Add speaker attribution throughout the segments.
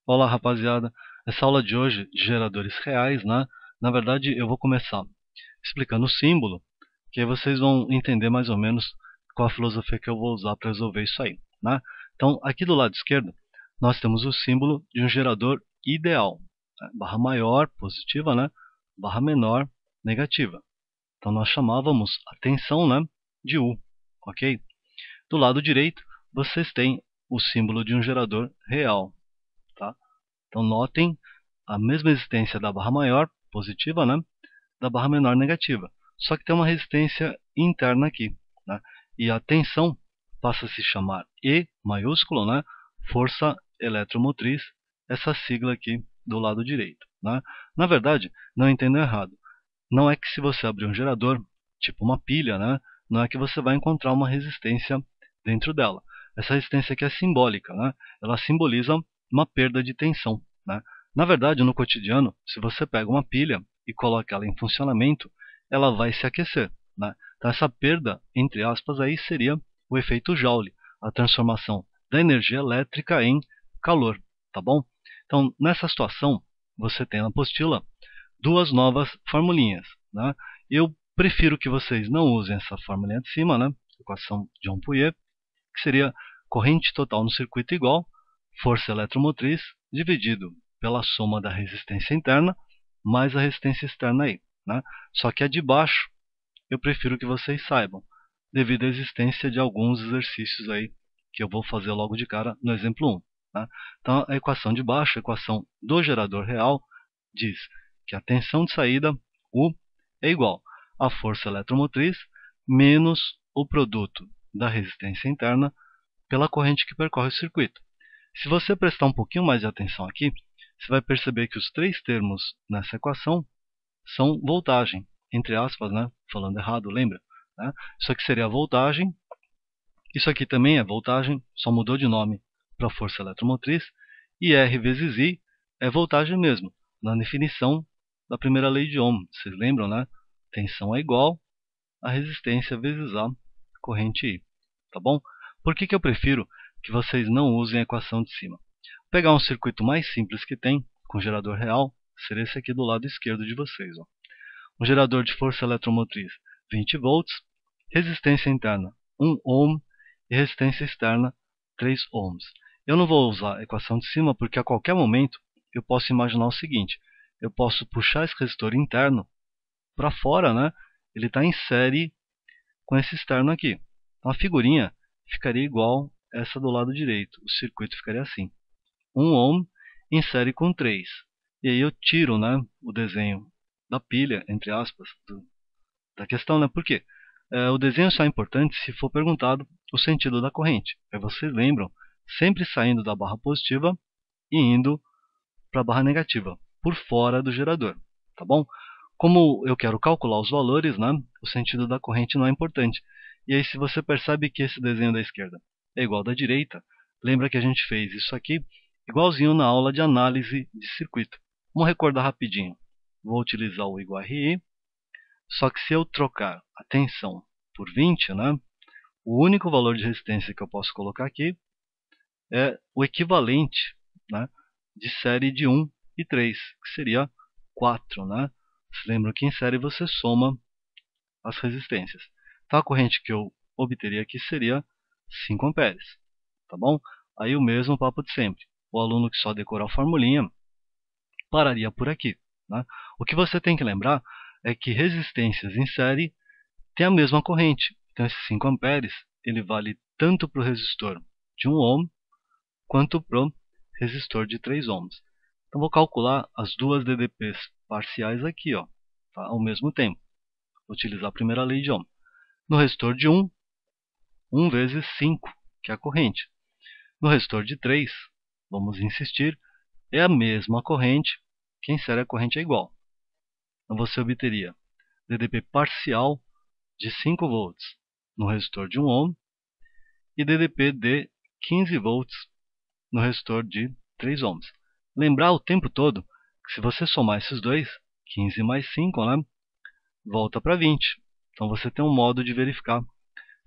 Speaker 1: Olá, rapaziada. Essa aula de hoje de geradores reais, né? Na verdade, eu vou começar explicando o símbolo, que aí vocês vão entender mais ou menos qual a filosofia que eu vou usar para resolver isso aí, né? Então, aqui do lado esquerdo, nós temos o símbolo de um gerador ideal, né? Barra maior, positiva, né? Barra menor, negativa. Então, nós chamávamos a tensão, né, de U, ok? Do lado direito, vocês têm o símbolo de um gerador real, tá? Então notem a mesma resistência da barra maior, positiva, né? Da barra menor, negativa. Só que tem uma resistência interna aqui, né? E a tensão passa a se chamar E maiúsculo, né? Força eletromotriz, essa sigla aqui do lado direito, né? Na verdade, não entendo errado. Não é que se você abrir um gerador, tipo uma pilha, né? Não é que você vai encontrar uma resistência dentro dela. Essa resistência aqui é simbólica, né? Ela simboliza uma perda de tensão, né? Na verdade, no cotidiano, se você pega uma pilha e coloca ela em funcionamento, ela vai se aquecer, né? Então essa perda, entre aspas, aí seria o efeito Joule, a transformação da energia elétrica em calor, tá bom? Então, nessa situação, você tem na apostila duas novas formulinhas, né? Eu prefiro que vocês não usem essa formulinha de cima, né? Equação de Ampère, que seria corrente total no circuito igual força eletromotriz dividido pela soma da resistência interna mais a resistência externa aí, né? Só que a de baixo eu prefiro que vocês saibam, devido à existência de alguns exercícios aí que eu vou fazer logo de cara no exemplo 1. Né? Então a equação de baixo, a equação do gerador real, diz que a tensão de saída, U, é igual à força eletromotriz menos o produto da resistência interna pela corrente que percorre o circuito. Se você prestar um pouquinho mais de atenção aqui, você vai perceber que os três termos nessa equação são voltagem, entre aspas, né? Falando errado, lembra? Né? Isso aqui seria a voltagem, isso aqui também é voltagem, só mudou de nome para força eletromotriz, e R vezes I é voltagem mesmo, na definição da primeira lei de Ohm. Vocês lembram, né? Tensão é igual a resistência vezes a corrente I, tá bom? Por que eu prefiro que vocês não usem a equação de cima? Vou pegar um circuito mais simples que tem, com gerador real, seria esse aqui do lado esquerdo de vocês. Ó. Um gerador de força eletromotriz 20 volts, resistência interna 1 ohm e resistência externa 3 ohms. Eu não vou usar a equação de cima porque a qualquer momento eu posso imaginar o seguinte, eu posso puxar esse resistor interno para fora, né? Ele está em série com esse externo aqui. Então a figurinha ficaria igual essa do lado direito, o circuito ficaria assim. 1 ohm em série com 3. E aí eu tiro, né, o desenho da pilha, entre aspas, da questão, né? Por quê? O desenho só é importante se for perguntado o sentido da corrente. Aí vocês lembram, sempre saindo da barra positiva e indo para a barra negativa, por fora do gerador, tá bom? Como eu quero calcular os valores, né, o sentido da corrente não é importante. E aí se você percebe que esse desenho da esquerda é igual ao da direita, lembra que a gente fez isso aqui igualzinho na aula de análise de circuito. Vamos recordar rapidinho. Vou utilizar o igual RI, só que se eu trocar a tensão por 20, né, o único valor de resistência que eu posso colocar aqui é o equivalente, né, de série de 1 e 3, que seria 4. Né? Vocês lembram que em série você soma as resistências. Então a corrente que eu obteria aqui seria 5 amperes. Tá bom? Aí o mesmo papo de sempre. O aluno que só decorar a formulinha pararia por aqui. Né? O que você tem que lembrar é que resistências em série têm a mesma corrente. Então esses 5 amperes ele vale tanto para o resistor de 1 ohm quanto para o resistor de 3 ohms. Então vou calcular as duas DDPs parciais aqui, ó, tá? Ao mesmo tempo. Vou utilizar a primeira lei de Ohm. No resistor de 1, 1 vezes 5, que é a corrente. No resistor de 3, vamos insistir, é a mesma corrente, que em série a corrente é igual. Então você obteria DDP parcial de 5 volts no resistor de 1 ohm e DDP de 15 volts no resistor de 3 ohms. Lembrar o tempo todo que se você somar esses dois, 15 mais 5, né, volta para 20. Então você tem um modo de verificar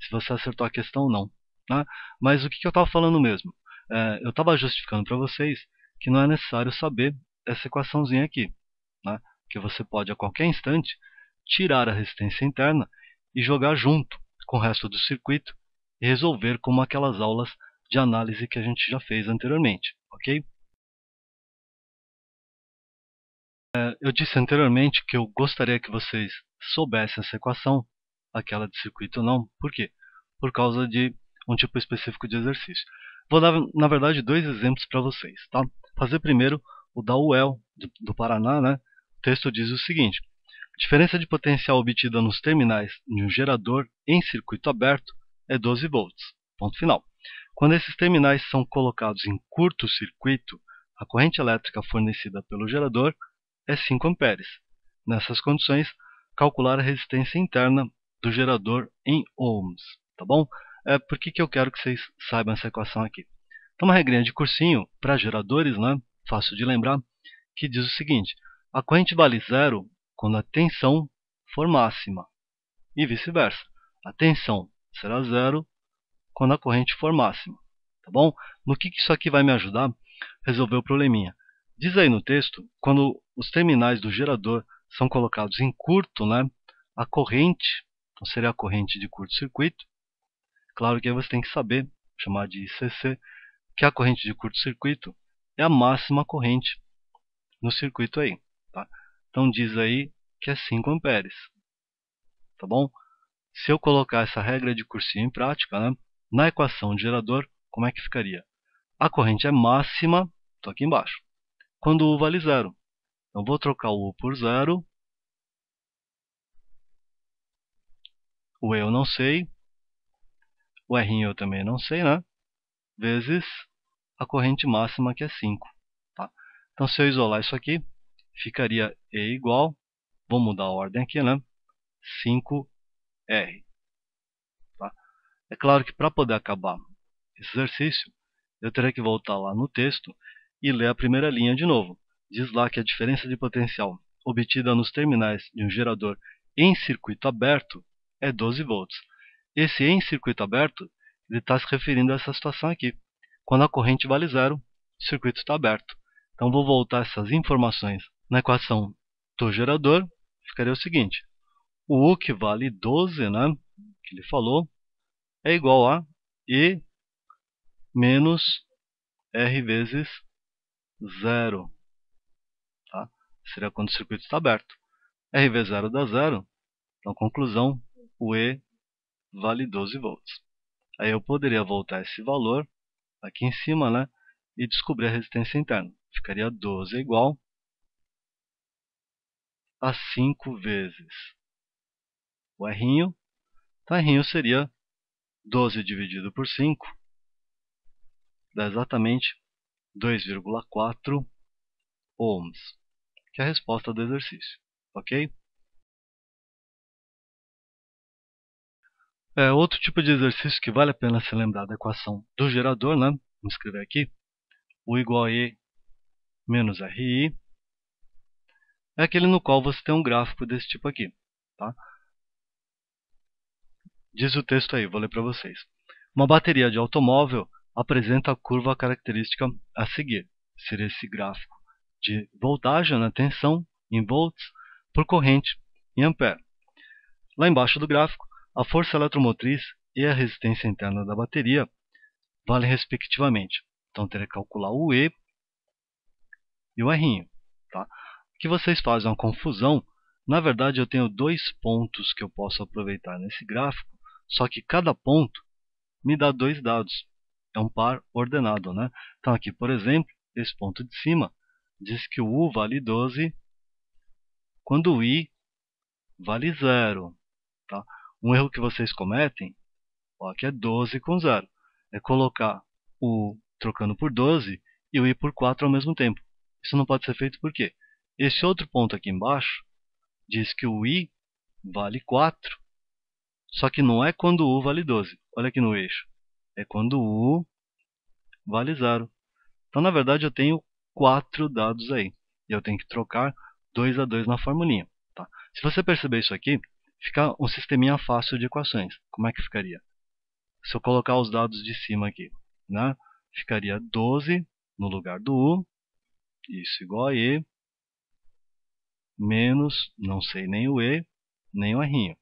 Speaker 1: se você acertou a questão ou não. Né? Mas o que eu estava falando mesmo? Eu estava justificando para vocês que não é necessário saber essa equaçãozinha aqui, né? Que você pode a qualquer instante tirar a resistência interna e jogar junto com o resto do circuito e resolver como aquelas aulas de análise que a gente já fez anteriormente, ok? Eu disse anteriormente que eu gostaria que vocês soubessem essa equação, aquela de circuito não. Por quê? Por causa de um tipo específico de exercício. Vou dar, na verdade, dois exemplos para vocês, tá? Fazer primeiro o da UEL, do Paraná, né? O texto diz o seguinte: diferença de potencial obtida nos terminais de um gerador em circuito aberto é 12 volts. Ponto final. Quando esses terminais são colocados em curto-circuito, a corrente elétrica fornecida pelo gerador é 5 amperes. Nessas condições, calcular a resistência interna do gerador em ohms, tá bom? Por que eu quero que vocês saibam essa equação aqui? Tem uma regrinha de cursinho para geradores, né? Fácil de lembrar, que diz o seguinte: a corrente vale zero quando a tensão for máxima, e vice-versa. A tensão será zero quando a corrente for máxima, tá bom? No que isso aqui vai me ajudar? Resolver o probleminha. Diz aí no texto, quando os terminais do gerador são colocados em curto, né, a corrente, então seria a corrente de curto-circuito. Claro que aí você tem que saber, chamar de ICC, que a corrente de curto-circuito é a máxima corrente no circuito aí, tá? Então diz aí que é 5 amperes, tá bom? Se eu colocar essa regra de cursinho em prática, né, na equação de gerador, como é que ficaria? A corrente é máxima, estou aqui embaixo, quando U vale zero. Então vou trocar o U por zero, o E eu não sei, o R eu também não sei, né? Vezes a corrente máxima que é 5. Tá? Então se eu isolar isso aqui, ficaria E igual, vou mudar a ordem aqui, né? 5R. Tá? É claro que para poder acabar esse exercício, eu terei que voltar lá no texto e ler a primeira linha de novo. Diz lá que a diferença de potencial obtida nos terminais de um gerador em circuito aberto é 12 volts. Esse em circuito aberto está se referindo a essa situação aqui. Quando a corrente vale zero, o circuito está aberto. Então vou voltar essas informações na equação do gerador. Ficaria o seguinte: o U, que vale 12, né, que ele falou, é igual a E menos R vezes zero. Tá? Seria quando o circuito está aberto. R vezes zero dá zero. Então, conclusão, o E vale 12 volts. Aí eu poderia voltar esse valor aqui em cima, né, e descobrir a resistência interna. Ficaria 12 igual a 5 vezes o R. Então, R seria 12 dividido por 5, dá exatamente 2,4 ohms, que é a resposta do exercício, ok? Outro tipo de exercício que vale a pena se lembrar da equação do gerador, né? Vamos escrever aqui, U igual a E menos RI, é aquele no qual você tem um gráfico desse tipo aqui, tá? Diz o texto aí, vou ler para vocês. Uma bateria de automóvel apresenta a curva característica a seguir. Seria esse gráfico de voltagem, né, tensão em volts, por corrente em ampere. Lá embaixo do gráfico, a força eletromotriz e a resistência interna da bateria valem respectivamente. Então, terei que calcular o E e o R. Tá? Que vocês fazem uma confusão. Na verdade, eu tenho dois pontos que eu posso aproveitar nesse gráfico, só que cada ponto me dá dois dados. É um par ordenado, né? Então, aqui, por exemplo, esse ponto de cima diz que o U vale 12 quando o I vale zero. Tá? Um erro que vocês cometem, ó, aqui é 12 com zero, é colocar o U trocando por 12 e o I por 4 ao mesmo tempo. Isso não pode ser feito por quê? Esse outro ponto aqui embaixo diz que o I vale 4, só que não é quando o U vale 12. Olha aqui no eixo. É quando o U vale zero. Então, na verdade, eu tenho 4 dados aí. E eu tenho que trocar 2 a 2 na formulinha. Tá? Se você perceber isso aqui, fica um sisteminha fácil de equações. Como é que ficaria? Se eu colocar os dados de cima aqui, né? Ficaria 12 no lugar do U Isso igual a E, menos, não sei nem o E, nem o R.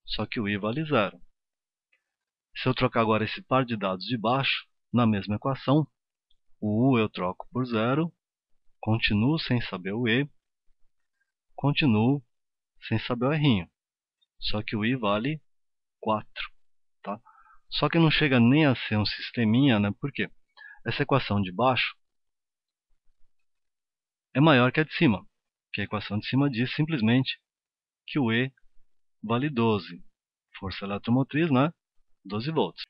Speaker 1: Só que o I vale zero. Se eu trocar agora esse par de dados de baixo, na mesma equação, o U eu troco por zero, continuo sem saber o E, continuo sem saber o R. Só que o I vale 4. Tá? Só que não chega nem a ser um sisteminha, né? Por quê? Essa equação de baixo é maior que a de cima, que a equação de cima diz simplesmente que o E vale 12. Força eletromotriz, né? 12 volts.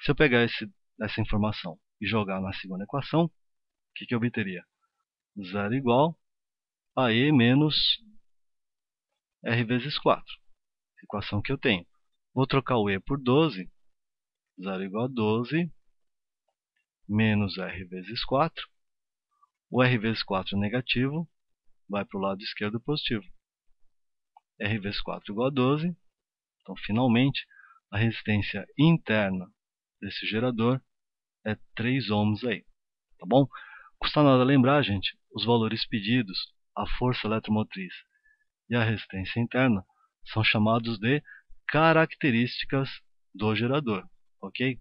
Speaker 1: Se eu pegar essa informação e jogar na segunda equação, o que eu obteria? Zero igual a E menos R vezes 4. Equação que eu tenho. Vou trocar o E por 12. Zero igual a 12 menos R vezes 4. O R vezes 4 negativo vai para o lado esquerdo positivo. R vezes 4 igual a 12. Então, finalmente, a resistência interna desse gerador é 3 ohms aí. Tá bom? Custa nada lembrar, gente, os valores pedidos, a força eletromotriz e a resistência interna são chamados de características do gerador, ok?